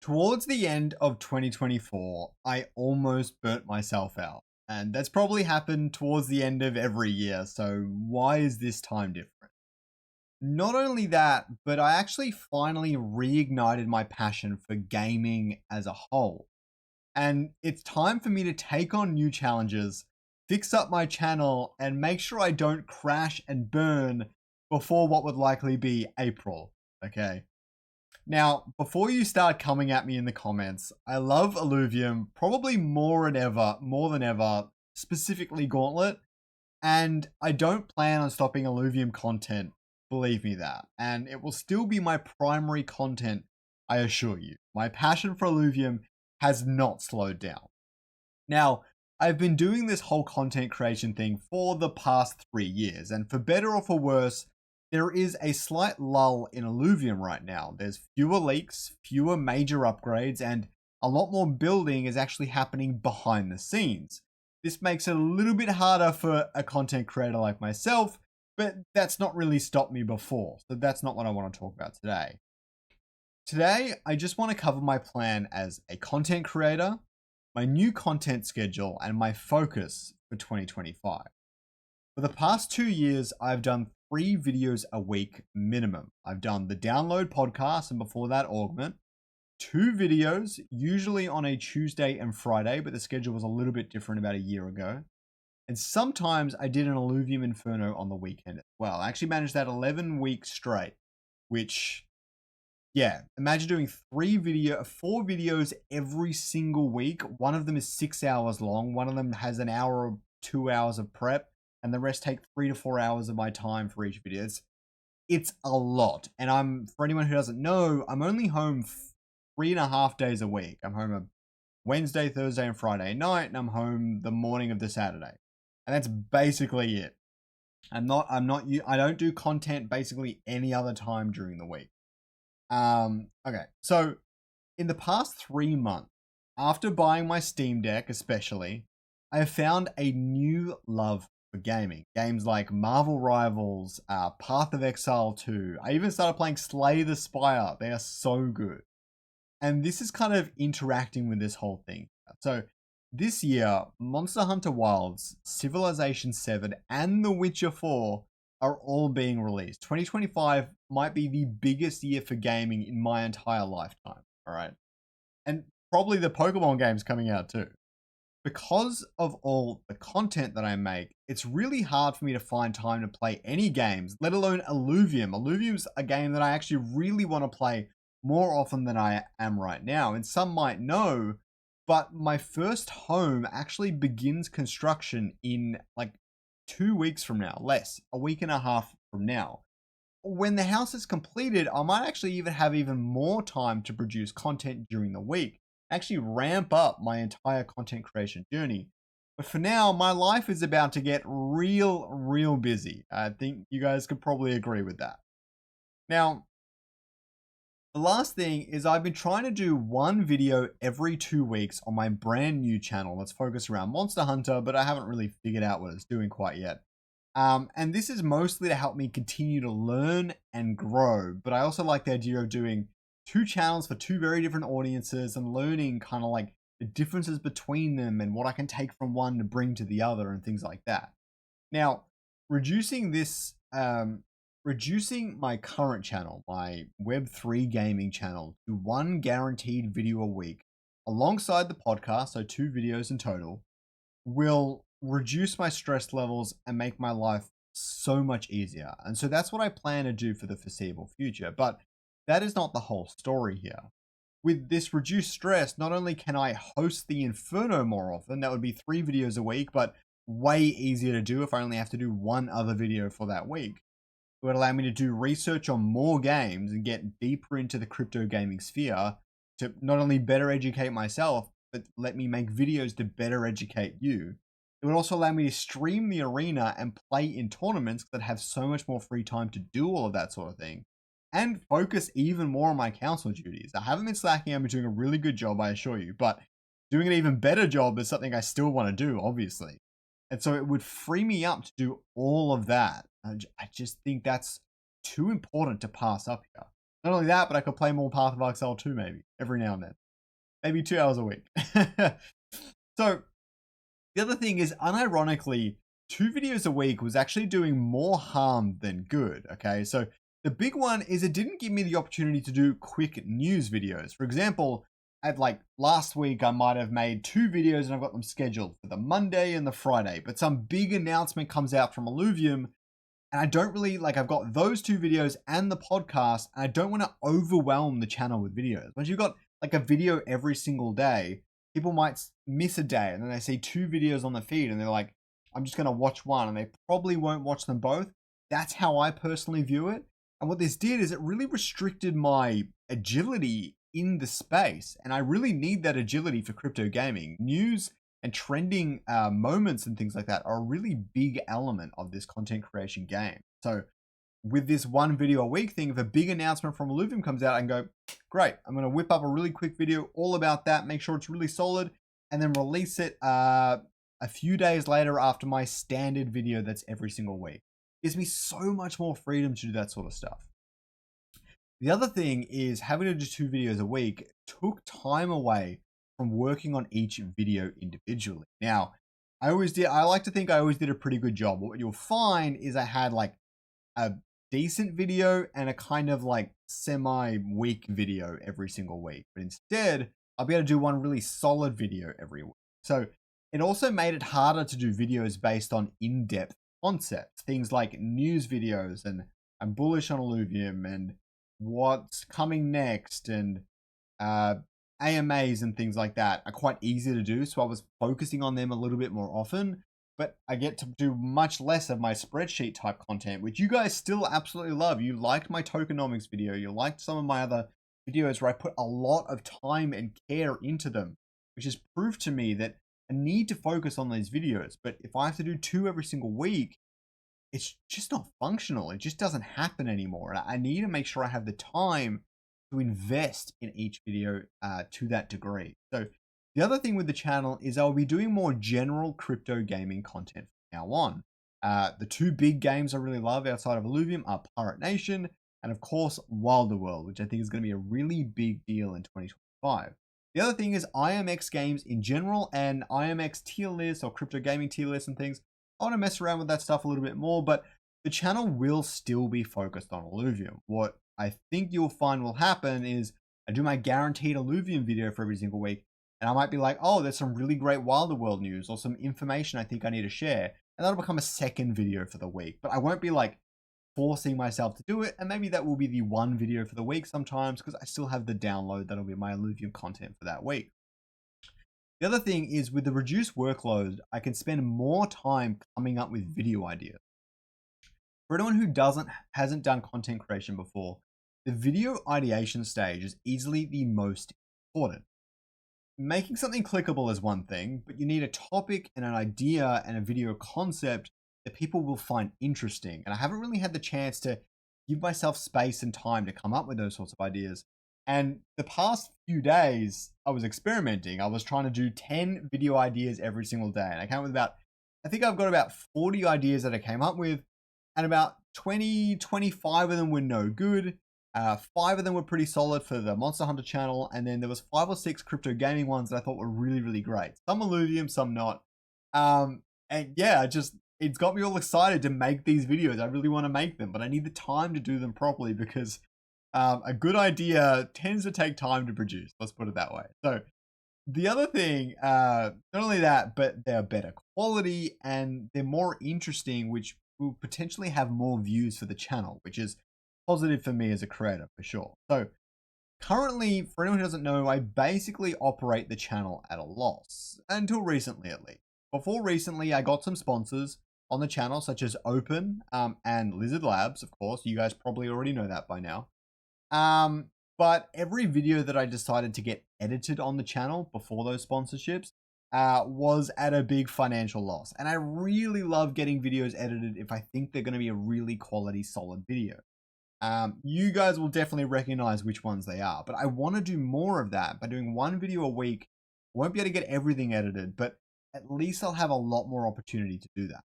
Towards the end of 2024, I almost burnt myself out. And that's probably happened towards the end of every year. So why is this time different? Not only that, but I actually finally reignited my passion for gaming as a whole. And it's time for me to take on new challenges, fix up my channel, and make sure I don't crash and burn before what would likely be April. Okay. Now, before you start coming at me in the comments, I love Illuvium probably more than ever, specifically Gauntlet, and I don't plan on stopping Illuvium content, believe me that. And it will still be my primary content, I assure you. My passion for Illuvium has not slowed down. Now, I've been doing this whole content creation thing for the past 3 years, and for better or for worse, there is a slight lull in Illuvium right now. There's fewer leaks, fewer major upgrades, and a lot more building is actually happening behind the scenes. This makes it a little bit harder for a content creator like myself, but that's not really stopped me before, so that's not what I want to talk about today. Today, I just want to cover my plan as a content creator, my new content schedule, and my focus for 2025. For the past 2 years, I've done 3 videos a week minimum. I've done the Download podcast, and before that, Augment. 2 videos, usually on a Tuesday and Friday, but the schedule was a little bit different about a year ago. And sometimes I did an Illuvium Inferno on the weekend as well. I actually managed that 11 weeks straight, which, yeah, imagine doing 4 videos every single week. One of them is 6 hours long. One of them has an hour or 2 hours of prep, and the rest take 3 to 4 hours of my time for each video. It's a lot. And for anyone who doesn't know, I'm only home 3.5 days a week. I'm home a Wednesday, Thursday, and Friday night, and I'm home the morning of the Saturday. And that's basically it. I don't do content basically any other time during the week. Okay. So in the past 3 months, after buying my Steam Deck especially, I have found a new love for gaming. Games like Marvel Rivals, Path of Exile 2. I even started playing Slay the Spire. They are so good. And this is kind of interacting with this whole thing. So this year, Monster Hunter Wilds, Civilization 7, and The Witcher 4 are all being released. 2025 might be the biggest year for gaming in my entire lifetime. All right. And probably the Pokemon games coming out too. Because of all the content that I make, it's really hard for me to find time to play any games, let alone Illuvium. Illuvium's a game that I actually really want to play more often than I am right now. And some might know, but my first home actually begins construction in like 2 weeks from now, a week and a half from now. When the house is completed, I might actually have even more time to produce content during the week, actually ramp up my entire content creation journey. But for now, my life is about to get real busy. I think you guys could probably agree with that. Now, the last thing is I've been trying to do 1 video every 2 weeks on my brand new channel that's focused around Monster Hunter, but I haven't really figured out what it's doing quite yet. And this is mostly to help me continue to learn and grow, but I also like the idea of doing 2 channels for 2 very different audiences and learning kind of like the differences between them and what I can take from one to bring to the other and things like that. Now, reducing my current channel, my Web3 gaming channel, to 1 guaranteed video a week alongside the podcast, so 2 videos in total, will reduce my stress levels and make my life so much easier. And so that's what I plan to do for the foreseeable future. But that is not the whole story here. With this reduced stress, not only can I host the Inferno more often, that would be 3 videos a week, but way easier to do if I only have to do 1 other video for that week. It would allow me to do research on more games and get deeper into the crypto gaming sphere to not only better educate myself, but let me make videos to better educate you. It would also allow me to stream the arena and play in tournaments that have so much more free time to do all of that sort of thing and focus even more on my council duties. I haven't been slacking. I've been doing a really good job, I assure you, but doing an even better job is something I still want to do, obviously. And so it would free me up to do all of that. I just think that's too important to pass up here. Not only that, but I could play more Path of Exile 2 maybe, every now and then. Maybe 2 hours a week. So, the other thing is, unironically, 2 videos a week was actually doing more harm than good, okay? So, the big one is it didn't give me the opportunity to do quick news videos. For example, at like last week, I might have made 2 videos and I've got them scheduled for the Monday and the Friday, but some big announcement comes out from Illuvium and I don't really like, I've got those 2 videos and the podcast, and I don't want to overwhelm the channel with videos. Once you've got like a video every single day, people might miss a day and then they see 2 videos on the feed and they're like, I'm just going to watch one, and they probably won't watch them both. That's how I personally view it. And what this did is it really restricted my agility in the space. And I really need that agility for crypto gaming. News and trending moments and things like that are a really big element of this content creation game. So with this 1 video a week thing, if a big announcement from Illuvium comes out, I can go, great, I'm going to whip up a really quick video all about that, make sure it's really solid, and then release it a few days later after my standard video that's every single week. It gives me so much more freedom to do that sort of stuff. The other thing is having to do 2 videos a week took time away from working on each video individually. Now, I like to think I always did a pretty good job. What you'll find is I had like a decent video and a kind of like semi-weak video every single week. But instead, I'll be able to do one really solid video every week. So it also made it harder to do videos based on in-depth concepts. Things like news videos, and I'm bullish on Illuvium, and what's coming next, and AMAs and things like that are quite easy to do. So I was focusing on them a little bit more often. But I get to do much less of my spreadsheet type content, which you guys still absolutely love. You liked my tokenomics video. You liked some of my other videos where I put a lot of time and care into them, which has proved to me that I need to focus on these videos. But if I have to do 2 every single week, it's just not functional. It just doesn't happen anymore. And I need to make sure I have the time to invest in each video to that degree. So the other thing with the channel is I'll be doing more general crypto gaming content from now on. The 2 big games I really love outside of Illuvium are Pirate Nation and, of course, Wilder World, which I think is going to be a really big deal in 2025. The other thing is IMX games in general and IMX tier lists or crypto gaming tier lists and things. I want to mess around with that stuff a little bit more, but the channel will still be focused on Illuvium. What I think you'll find will happen is I do my guaranteed Illuvium video for every single week, and I might be like, oh, there's some really great Wilder World news or some information I think I need to share. And that'll become a second video for the week. But I won't be like forcing myself to do it. And maybe that will be the 1 video for the week sometimes, because I still have the download that'll be my Illuvium content for that week. The other thing is with the reduced workload, I can spend more time coming up with video ideas. For anyone who hasn't done content creation before, the video ideation stage is easily the most important. Making something clickable is one thing, but you need a topic and an idea and a video concept that people will find interesting. And I haven't really had the chance to give myself space and time to come up with those sorts of ideas. And the past few days, I was experimenting. I was trying to do 10 video ideas every single day. And I came up with I think I've got about 40 ideas that I came up with, and about 20, 25 of them were no good. 5 of them were pretty solid for the Monster Hunter channel, and then there was 5 or 6 crypto gaming ones that I thought were really, really great. Some Illuvium, some not. And yeah, it's got me all excited to make these videos. I really want to make them, but I need the time to do them properly because a good idea tends to take time to produce. Let's put it that way. So the other thing, not only that, but they're better quality and they're more interesting, which will potentially have more views for the channel, which is positive for me as a creator for sure. So currently, for anyone who doesn't know, I basically operate the channel at a loss, until recently at least. Before recently, I got some sponsors on the channel such as Open and Lizard Labs, of course. You guys probably already know that by now. But every video that I decided to get edited on the channel before those sponsorships was at a big financial loss. And I really love getting videos edited if I think they're going to be a really quality, solid video. You guys will definitely recognize which ones they are, but I want to do more of that by doing 1 video a week. I won't be able to get everything edited, but at least I'll have a lot more opportunity to do that.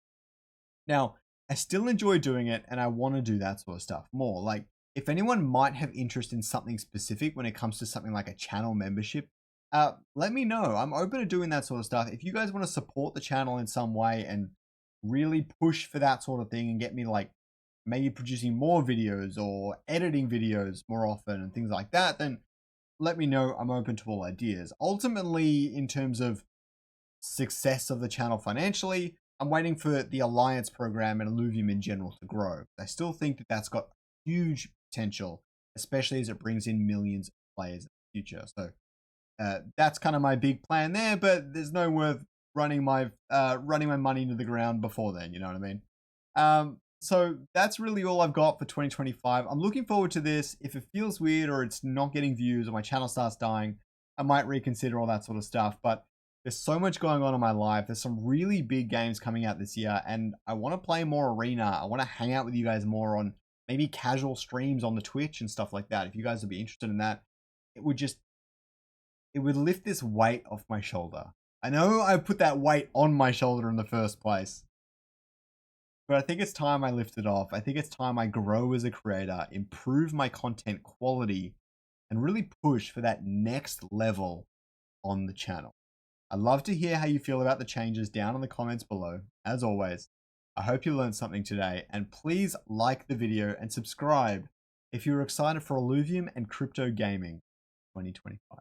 Now, I still enjoy doing it and I want to do that sort of stuff more. Like If anyone might have interest in something specific when it comes to something like a channel membership, let me know. I'm open to doing that sort of stuff. If you guys want to support the channel in some way and really push for that sort of thing and get me like maybe producing more videos or editing videos more often and things like that, then let me know. I'm open to all ideas. Ultimately, in terms of success of the channel financially, I'm waiting for the Alliance program and Illuvium in general to grow. I still think that that's got huge potential, especially as it brings in millions of players in the future. So that's kind of my big plan there, but there's no worth running my money into the ground before then. You know what I mean? So that's really all I've got for 2025. I'm looking forward to this. If it feels weird or it's not getting views or my channel starts dying, I might reconsider all that sort of stuff. But there's so much going on in my life. There's some really big games coming out this year, and I want to play more Arena. I want to hang out with you guys more on maybe casual streams on the Twitch and stuff like that. If you guys would be interested in that, it would lift this weight off my shoulder. I know I put that weight on my shoulder in the first place, but I think it's time I lift it off. I think it's time I grow as a creator, improve my content quality, and really push for that next level on the channel. I'd love to hear how you feel about the changes down in the comments below. As always, I hope you learned something today, and please like the video and subscribe if you're excited for Illuvium and crypto gaming 2025.